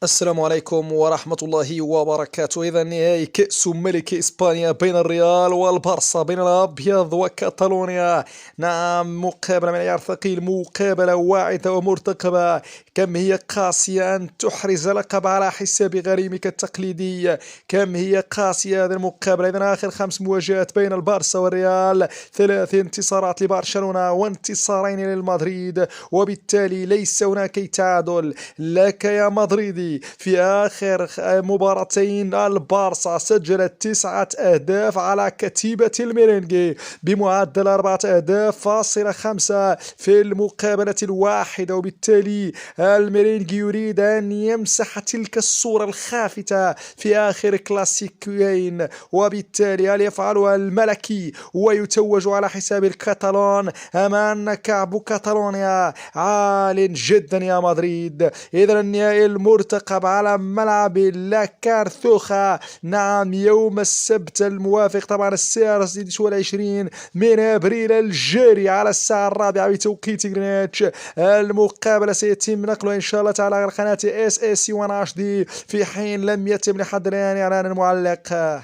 السلام عليكم ورحمة الله وبركاته. إذا نهائي كأس ملك إسبانيا بين الريال والبارسا، بين الأبيض وكاتالونيا. نعم، مقابلة من عيار ثقيل، مقابلة واعدة ومرتقبة. كم هي قاسية أن تحرز لقب على حساب غريمك التقليدي، كم هي قاسية هذه المقابلة. إذا آخر 5 مواجهات بين البارسا والريال، 3 انتصارات لبرشلونة وانتصارين للمدريد، وبالتالي ليس هناك أي تعادل لك يا مدريدي. في آخر مباراتين البارسا سجلت 9 أهداف على كتيبة الميرينغي بمعدل 4 أهداف فاصلة 5 في المقابلة الواحدة، وبالتالي الميرينغي يريد أن يمسح تلك الصورة الخافتة في آخر كلاسيكيين، وبالتالي هل يفعلها الملكي ويتوج على حساب الكتالون، أم أن كعب كاتالونيا عال جدا يا مدريد؟ إذا النهائي المرتقب على ملعب لا كارثوخا، نعم، يوم السبت الموافق طبعا الساعة 26 من أبريل الجاري على الساعة 4 بتوقيت غرينتش. المقابلة سيتم نقلها إن شاء الله تعالى على قناة SSC1 HD، في حين لم يتم لحد الآن إعلان المعلق.